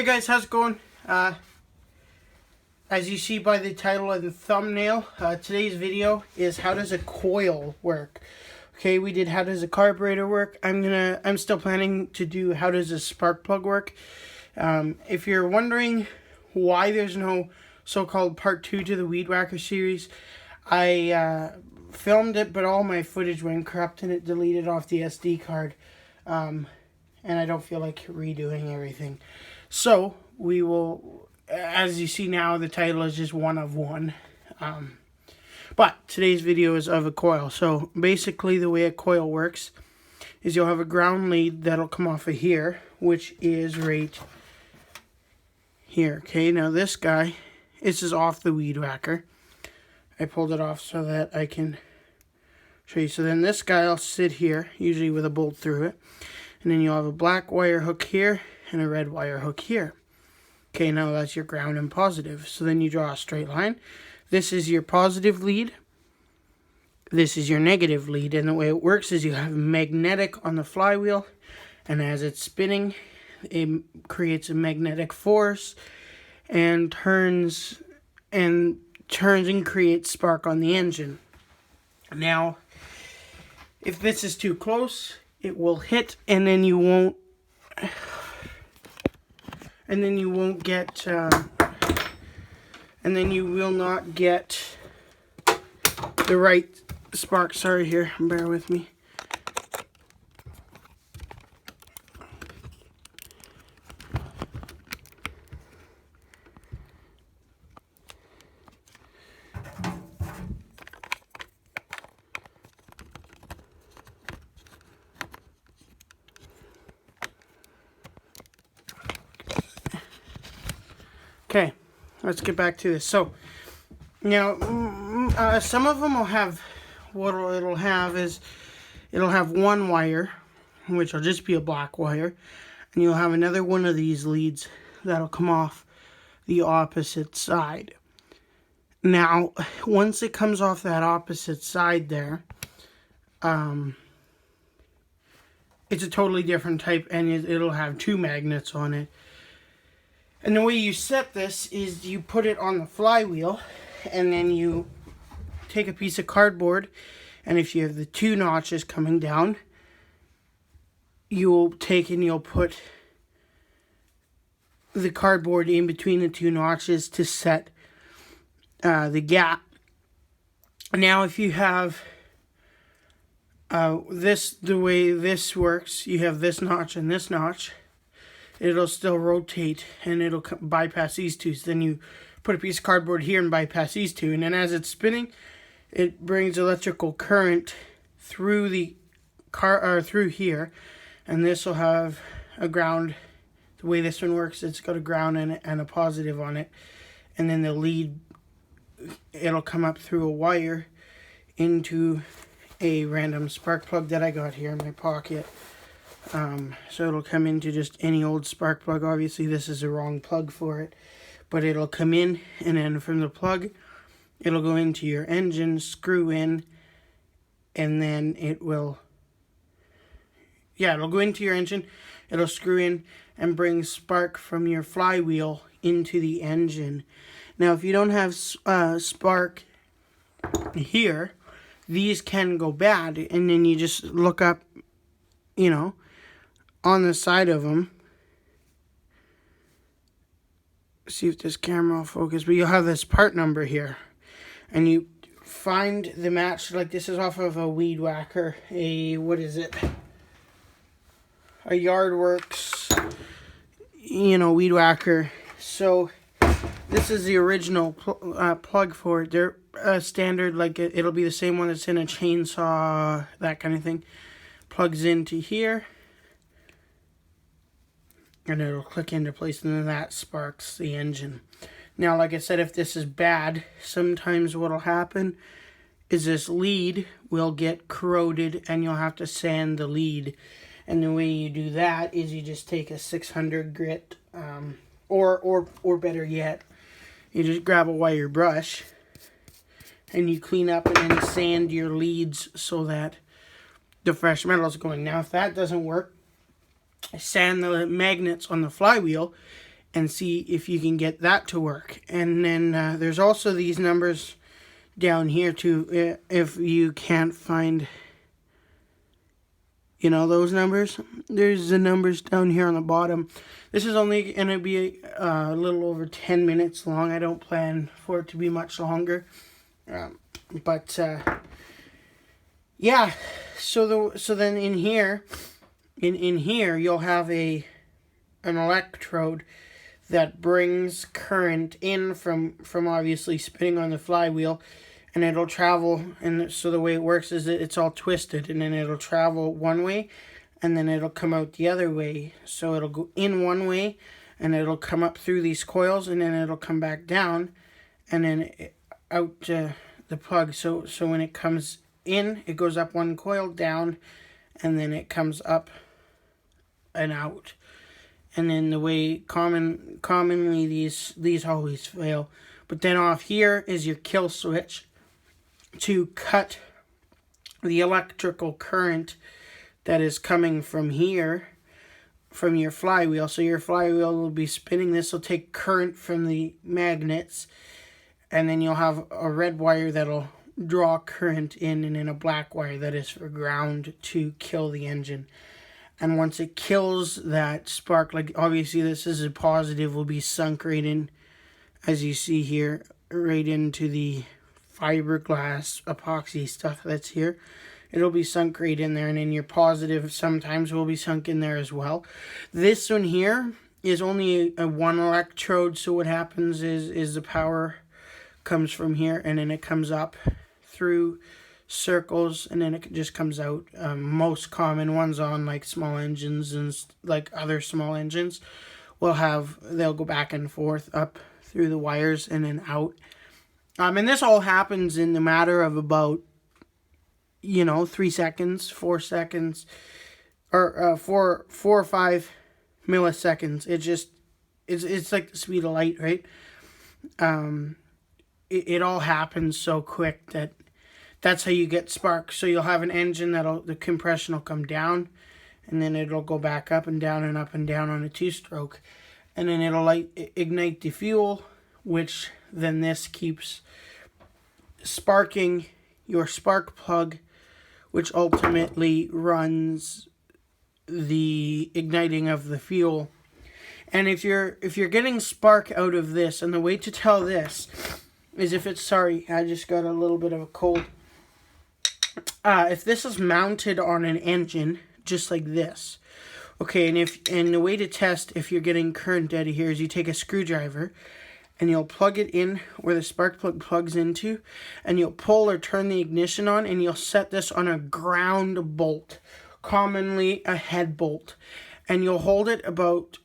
Hey guys, how's it going? As you see by the title and the thumbnail, today's video is how does a coil work? Okay, we did how does a carburetor work. I'm still planning to do how does a spark plug work. If you're wondering why there's no so-called part 2 to the Weed Whacker series, I filmed it, but all my footage went corrupt and it deleted off the SD card. And I don't feel like redoing everything. So, we will, as you see now, the title is just one of one. But today's video is of a coil. So, basically the way a coil works is you'll have a ground lead that'll come off of here, which is right here. Okay, now this is off the Weed Whacker. I pulled it off so that I can show you. So then this guy will sit here, usually with a bolt through it. And then you'll have a black wire hook here and a red wire hook here. Okay, now that's your ground and positive. So then you draw a straight line. This is your positive lead. This is your negative lead. And the way it works is you have magnetic on the flywheel. And as it's spinning, it creates a magnetic force and turns and creates spark on the engine. Now, if this is too close, it will hit, and then you won't get, and then you will not get the right spark. Sorry here, bear with me. Okay, let's get back to this. So, now, some of them will have, what it'll have is, it'll have one wire, which will just be a black wire, and you'll have another one of these leads that'll come off the opposite side. Now, once it comes off that opposite side there, it's a totally different type, and it'll have two magnets on it. And the way you set this is you put it on the flywheel, and then you take a piece of cardboard, and if you have the two notches coming down, you'll take and you'll put the cardboard in between the two notches to set the gap. Now, if you have the way this works, you have this notch and this notch. It'll still rotate and it'll bypass these two. So then you put a piece of cardboard here and bypass these two. And then as it's spinning, it brings electrical current through the through here. And this will have a ground. The way this one works, it's got a ground and a positive on it. And then the lead, it'll come up through a wire into a random spark plug that I got here in my pocket. So it'll come into just any old spark plug. Obviously this is the wrong plug for it, but it'll come in, and then from the plug it'll go into your engine, screw in, and then it'll go into your engine, it'll screw in and bring spark from your flywheel into the engine. Now if you don't have spark here, these can go bad, and then you just look up, on the side of them. See if this camera will focus, but you'll have this part number here, and you find the match. Like this is off of a Weed Whacker, what is it? A Yardworks, Weed Whacker. So this is the original plug for it. They're standard, like it'll be the same one that's in a chainsaw, that kind of thing. Plugs into here, and it'll click into place, and then that sparks the engine. Now, like I said, if this is bad, sometimes what'll happen is this lead will get corroded, and you'll have to sand the lead. And the way you do that is you just take a 600 grit, or better yet, you just grab a wire brush, and you clean up and then sand your leads so that the fresh metal is going. Now, if that doesn't work, sand the magnets on the flywheel, and see if you can get that to work. And then there's also these numbers down here too, if you can't find, you know, those numbers. There's the numbers down here on the bottom. This is only going to be a little over 10 minutes long. I don't plan for it to be much longer. But yeah, so then in here, in here you'll have an electrode that brings current in from obviously spinning on the flywheel, and it'll travel. And so the way it works is that it's all twisted, and then it'll travel one way, and then it'll come out the other way. So it'll go in one way, and it'll come up through these coils, and then it'll come back down, and then out the plug. So when it comes in, it goes up one coil, down, and then it comes up and out. And then the way commonly these always fail. But then off here is your kill switch to cut the electrical current that is coming from here, from your flywheel. So your flywheel will be spinning. This will take current from the magnets, and then you'll have a red wire that'll draw current in, and then a black wire that is for ground to kill the engine. And once it kills that spark, like obviously this is a positive, will be sunk right in, as you see here, right into the fiberglass epoxy stuff that's here. It'll be sunk right in there, and then your positive sometimes will be sunk in there as well. This one here is only a one electrode, so what happens is the power comes from here, and then it comes up through circles, and then it just comes out. Most common ones on like small engines and like other small engines they'll go back and forth up through the wires and then out. And this all happens in the matter of about, 3 seconds, 4 seconds, or 4 or 5 milliseconds. It's like the speed of light, right? It all happens so quick that's how you get spark. So you'll have an engine the compression will come down, and then it'll go back up and down and up and down on a 2-stroke. And then it'll ignite the fuel, which then this keeps sparking your spark plug, which ultimately runs the igniting of the fuel. And if you're getting spark out of this, and the way to tell this is if it's, sorry, I just got a little bit of a cold. If this is mounted on an engine, just like this, okay, and the way to test if you're getting current out of here is you take a screwdriver, and you'll plug it in where the spark plug plugs into, and you'll pull or turn the ignition on, and you'll set this on a ground bolt, commonly a head bolt, and you'll hold it about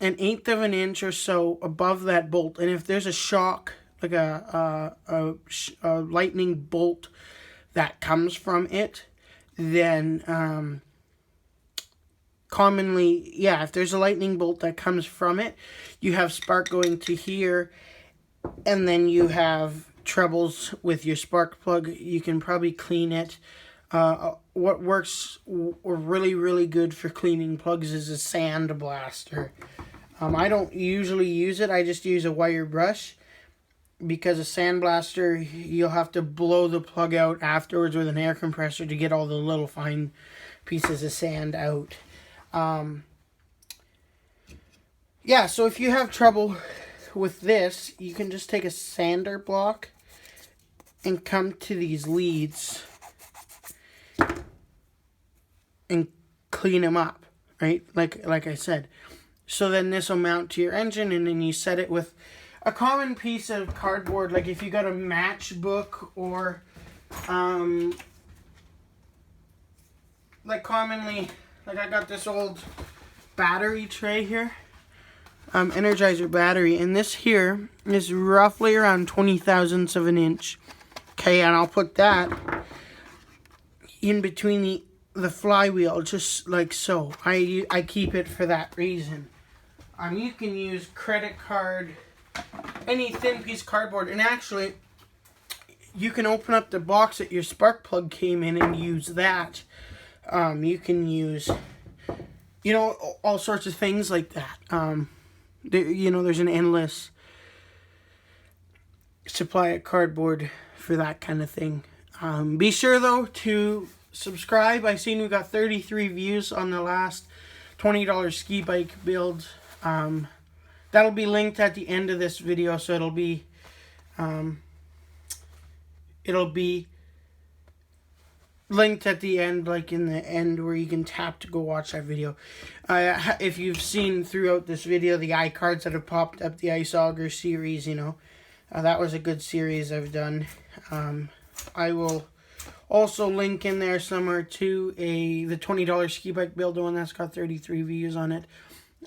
1/8 of an inch or so above that bolt. And if there's a shock, like a lightning bolt that comes from it, then commonly, if there's a lightning bolt that comes from it, you have spark going to here, and then you have troubles with your spark plug. You can probably clean it. What works really, really good for cleaning plugs is a sand blaster. I don't usually use it. I just use a wire brush, because a sandblaster, you'll have to blow the plug out afterwards with an air compressor to get all the little fine pieces of sand out. So if you have trouble with this, you can just take a sander block and come to these leads and clean them up, right? Like I said. So then this will mount to your engine, and then you set it with a common piece of cardboard, like if you got a matchbook, or like commonly, like I got this old battery tray here, Energizer battery, and this here is roughly around 20 thousandths of an inch. Okay, and I'll put that in between the flywheel, just like so. I keep it for that reason. You can use credit card, any thin piece of cardboard, and actually you can open up the box that your spark plug came in and use that. You can use, all sorts of things like that. You know, there's an endless supply of cardboard for that kind of thing. Be sure though to subscribe. I seen we got 33 views on the last $20 ski bike build. That'll be linked at the end of this video, so it'll be linked at the end, like in the end where you can tap to go watch that video. If you've seen throughout this video the iCards that have popped up, the Ice Auger series, you know, that was a good series I've done. I will also link in there somewhere to the $20 ski bike build, the one that's got 33 views on it.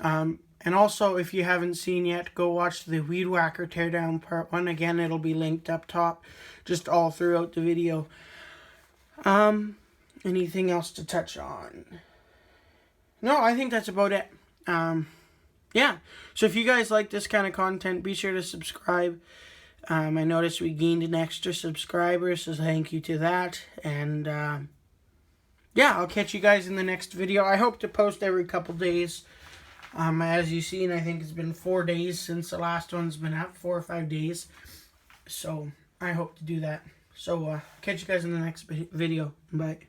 And also, if you haven't seen yet, go watch the Weed Whacker Teardown Part 1. Again, it'll be linked up top, just all throughout the video. Anything else to touch on? No, I think that's about it. Yeah. So if you guys like this kind of content, be sure to subscribe. I noticed we gained an extra subscriber, so thank you to that. And, yeah, I'll catch you guys in the next video. I hope to post every couple days. As you've seen, I think it's been 4 days since the last one's been up, 4 or 5 days. So, I hope to do that. So, catch you guys in the next video. Bye.